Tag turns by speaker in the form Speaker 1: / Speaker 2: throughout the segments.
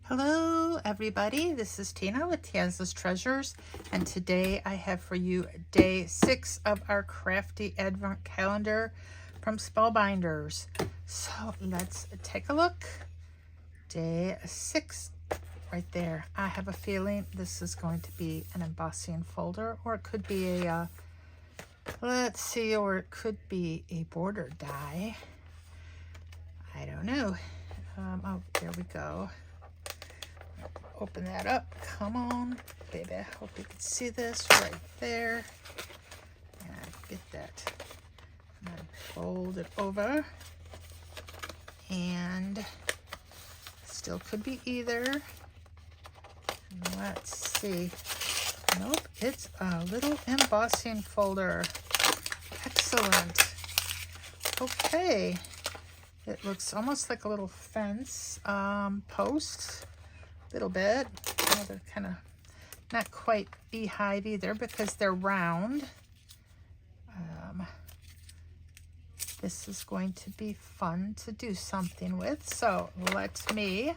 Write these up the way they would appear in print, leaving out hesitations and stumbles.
Speaker 1: Hello everybody, this is Tina with Tiana's Treasures, and today I have for you day 6 of our Crafty Advent Calendar from Spellbinders. So let's take a look. Day 6 right there. I have a feeling this is going to be an embossing folder, or it could be a, let's see, or it could be a border die. I don't know. Oh, there we go. Open that up. Come on, baby. I hope you can see this right there. And get that. And then fold it over. And still could be either. Let's see. Nope, it's a little embossing folder. Excellent. Okay. It looks almost like a little fence post. Little bit. Oh, they're kind of not quite beehive either because they're round. This is going to be fun to do something with. So let me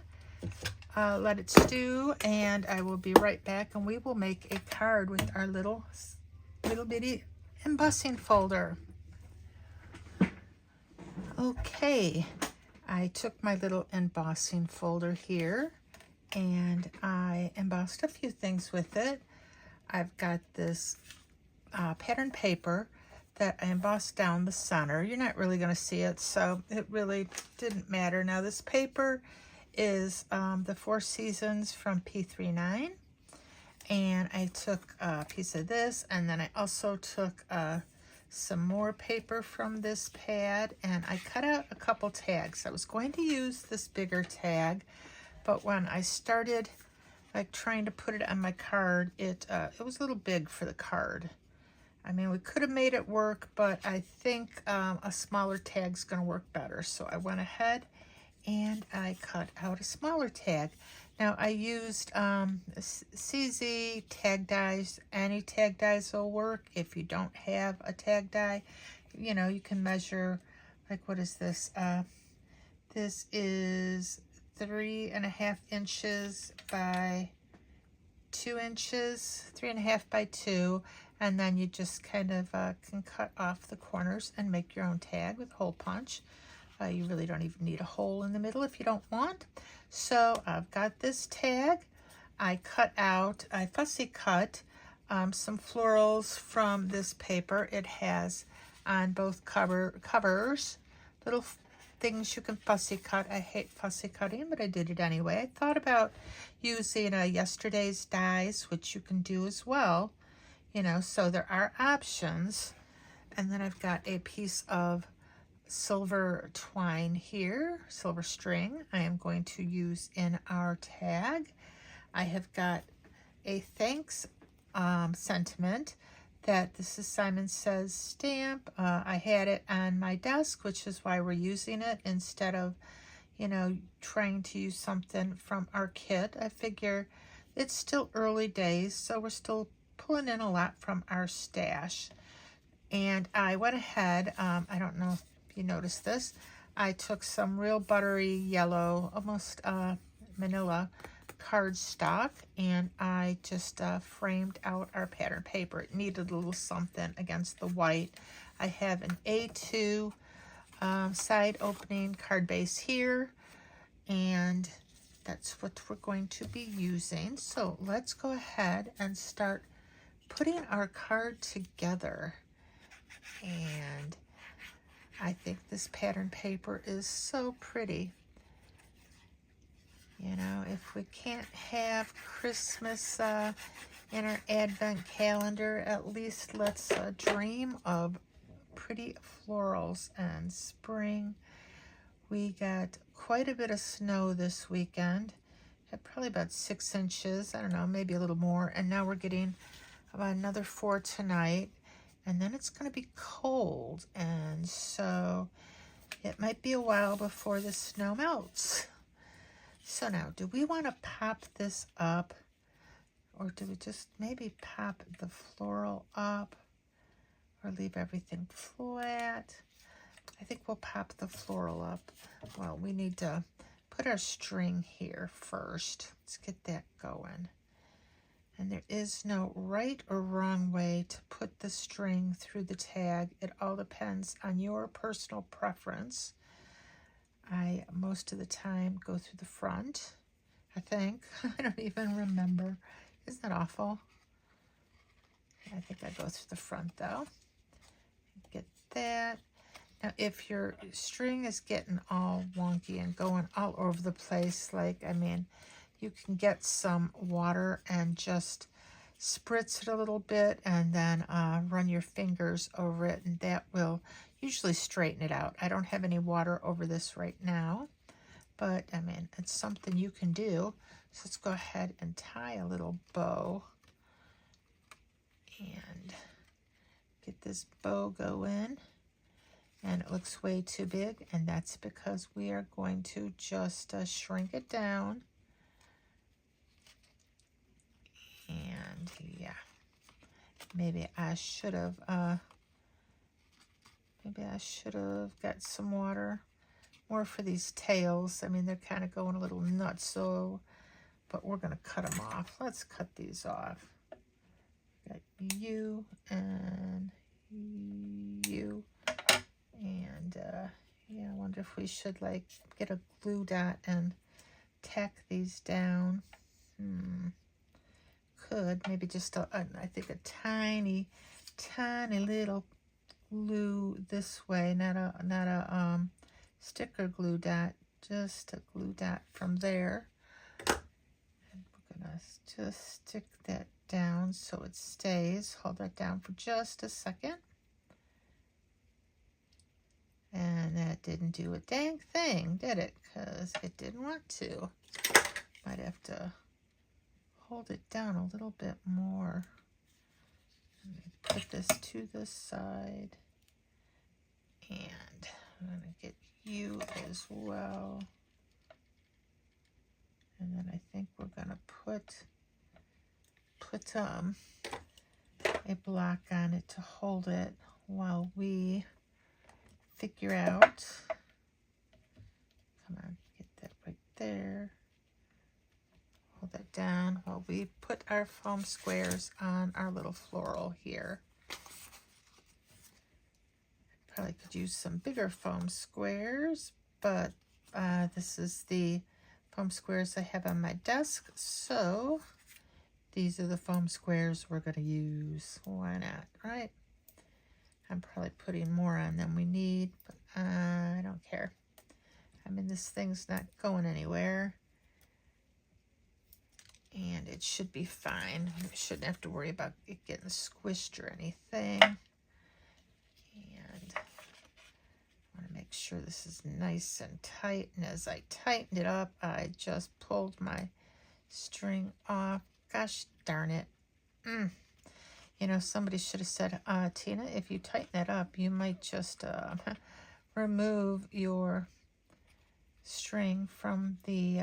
Speaker 1: let it stew, and I will be right back, and we will make a card with our little bitty embossing folder. Okay, I took my little embossing folder here and I embossed a few things with it. I've got this pattern paper that I embossed down the center. You're not really going to see it, so it really didn't matter. Now this paper is the Four Seasons from P39, and I took a piece of this, and then I also took some more paper from this pad, and I cut out a couple tags. I was going to use this bigger tag, but when I started like trying to put it on my card, it was a little big for the card. I mean, we could have made it work, but I think a smaller tag's going to work better. So I went ahead and I cut out a smaller tag. Now I used CZ tag dies. Any tag dies will work. If you don't have a tag die, you know, you can measure, like, what is this? This is 3.5 inches by 2 inches, 3.5 by 2, and then you just kind of can cut off the corners and make your own tag with hole punch. You really don't even need a hole in the middle if you don't want. So I've got this tag. I fussy cut some florals from this paper. It has on both covers little things you can fussy cut. I hate fussy cutting, but I did it anyway. I thought about using yesterday's dies, which you can do as well, you know, so there are options. And then I've got a piece of silver twine here, silver string, I am going to use in our tag. I have got a thanks sentiment that this is Simon Says stamp. I had it on my desk, which is why we're using it instead of, you know, trying to use something from our kit. I figure it's still early days, so we're still pulling in a lot from our stash. And I went ahead, I don't know if you noticed this, I took some real buttery yellow, almost manila cardstock, and I just framed out our pattern paper. It needed a little something against the white. I have an A2 side opening card base here, and that's what we're going to be using. So let's go ahead and start putting our card together. And I think this pattern paper is so pretty. You know, if we can't have Christmas in our Advent calendar, at least let's dream of pretty florals and spring. We got quite a bit of snow this weekend. Had probably about 6 inches. I don't know, maybe a little more. And now we're getting about another 4 tonight. And then it's going to be cold. And so it might be a while before the snow melts. So now, do we want to pop this up, or do we just maybe pop the floral up, or leave everything flat? I think we'll pop the floral up. Well, we need to put our string here first. Let's get that going. And there is no right or wrong way to put the string through the tag. It all depends on your personal preference. I, most of the time, go through the front, I think. I don't even remember. Isn't that awful? I think I go through the front, though. Get that. Now, if your string is getting all wonky and going all over the place, like, I mean, you can get some water and just spritz it a little bit and then run your fingers over it, and that will usually straighten it out. I don't have any water over this right now, but I mean, it's something you can do. So let's go ahead and tie a little bow and get this bow going. And it looks way too big, and that's because we are going to just shrink it down. And yeah, maybe I should have got some water more for these tails. I mean, they're kind of going a little nuts, so, but we're going to cut them off. Let's cut these off. Got you and you. And yeah, I wonder if we should like get a glue dot and tack these down. Could maybe just I think a tiny little glue this way, not a sticker glue dot, just a glue dot from there. And we're gonna just stick that down so it stays. Hold that down for just a second. And that didn't do a dang thing, did it? Because it didn't want to. Might have to hold it down a little bit more. Put this to the side. And I'm going to get you as well. And then I think we're going to put a block on it to hold it while we figure out. Come on, get that right there. Hold that down while we put our foam squares on our little floral here. Probably could use some bigger foam squares, but this is the foam squares I have on my desk, so these are the foam squares we're going to use. Why not, right? I'm probably putting more on than we need, but I don't care. I mean, this thing's not going anywhere. And it should be fine. We shouldn't have to worry about it getting squished or anything. And I want to make sure this is nice and tight. And as I tightened it up, I just pulled my string off. Gosh darn it. You know, somebody should have said, Tina, if you tighten it up, you might just remove your string from the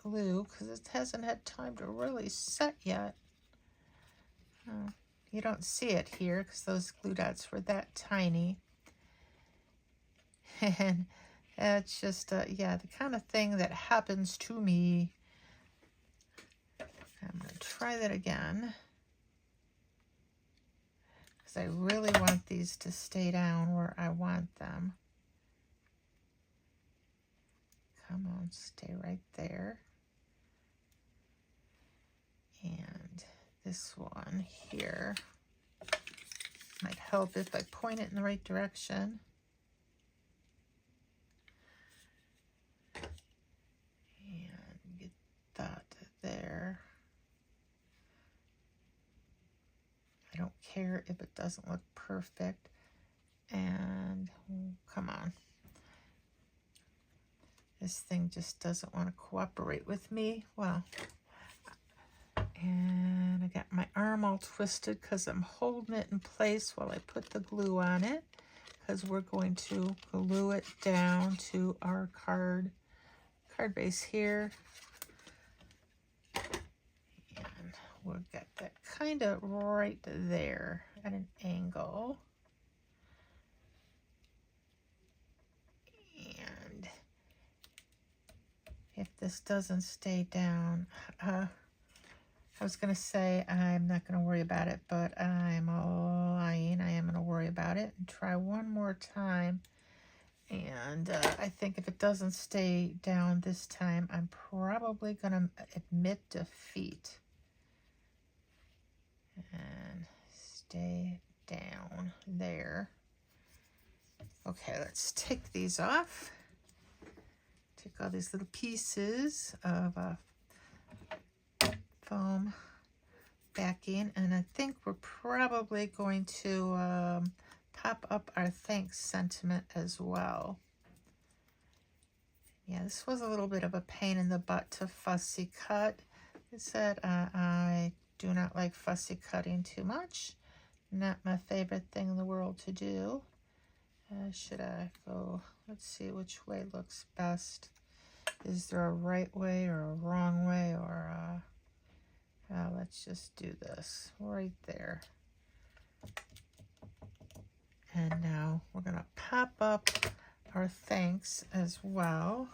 Speaker 1: glue because it hasn't had time to really set yet. You don't see it here because those glue dots were that tiny. And it's just, yeah, the kind of thing that happens to me. I'm going to try that again. I really want these to stay down where I want them. Come on, stay right there. And this one here might help if I point it in the right direction. And get that there. I don't care if it doesn't look perfect. And come on. This thing just doesn't want to cooperate with me. Well, and I got my arm all twisted because I'm holding it in place while I put the glue on it, because we're going to glue it down to our card base here. We'll get that kind of right there at an angle. And if this doesn't stay down. I was going to say I'm not going to worry about it, but I'm lying. I am going to worry about it and try one more time. And I think if it doesn't stay down this time, I'm probably going to admit defeat. And stay down there. Okay, let's take these off. Take all these little pieces of foam backing, and I think we're probably going to pop up our thanks sentiment as well. Yeah, this was a little bit of a pain in the butt to fussy cut. It said I do not like fussy cutting too much. Not my favorite thing in the world to do. Should I go, let's see which way looks best. Is there a right way or a wrong way, or let's just do this right there. And now we're going to pop up our thanks as well.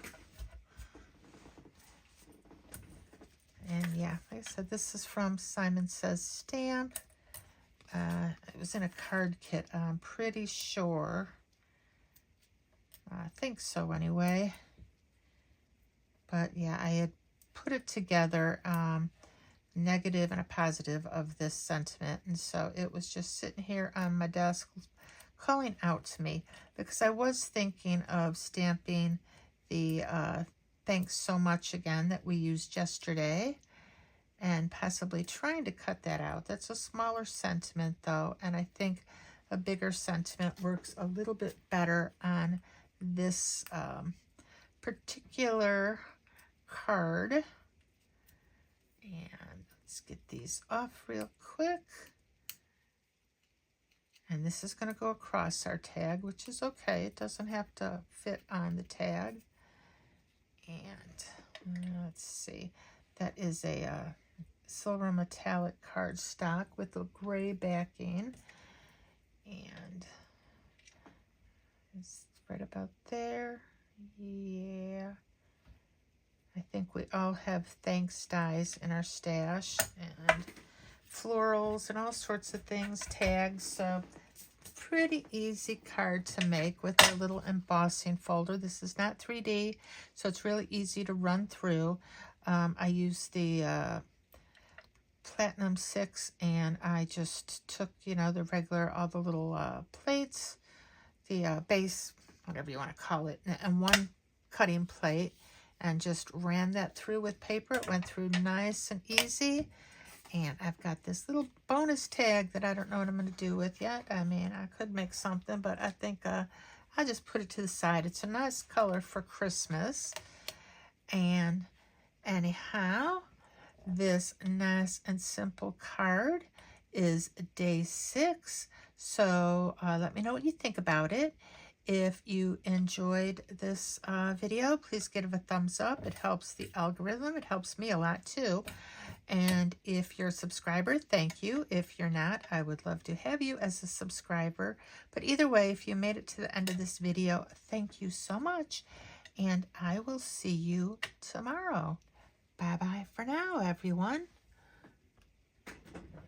Speaker 1: And yeah, like I said, this is from Simon Says Stamp. It was in a card kit, I'm pretty sure. I think so anyway. But yeah, I had put it together, negative and a positive of this sentiment. And so it was just sitting here on my desk calling out to me, because I was thinking of stamping the thanks so much again that we used yesterday, and possibly trying to cut that out. That's a smaller sentiment though, and I think a bigger sentiment works a little bit better on this particular card. And let's get these off real quick. And this is going to go across our tag, which is okay. It doesn't have to fit on the tag. And let's see. That is a silver metallic cardstock with a gray backing. And it's right about there. Yeah. I think we all have thanks dies in our stash, and florals and all sorts of things, tags. So pretty easy card to make with our little embossing folder. This is not 3D, so it's really easy to run through. I used the Platinum 6, and I just took, you know, the regular, all the little plates, the base, whatever you want to call it, and one cutting plate, and just ran that through with paper. It went through nice and easy. And I've got this little bonus tag that I don't know what I'm going to do with yet. I mean, I could make something, but I think I'll just put it to the side. It's a nice color for Christmas. And anyhow, this nice and simple card is day 6. So let me know what you think about it. If you enjoyed this video, please give it a thumbs up. It helps the algorithm. It helps me a lot too. And if you're a subscriber, thank you. If you're not, I would love to have you as a subscriber. But either way, if you made it to the end of this video, thank you so much. And I will see you tomorrow. Bye-bye for now, everyone.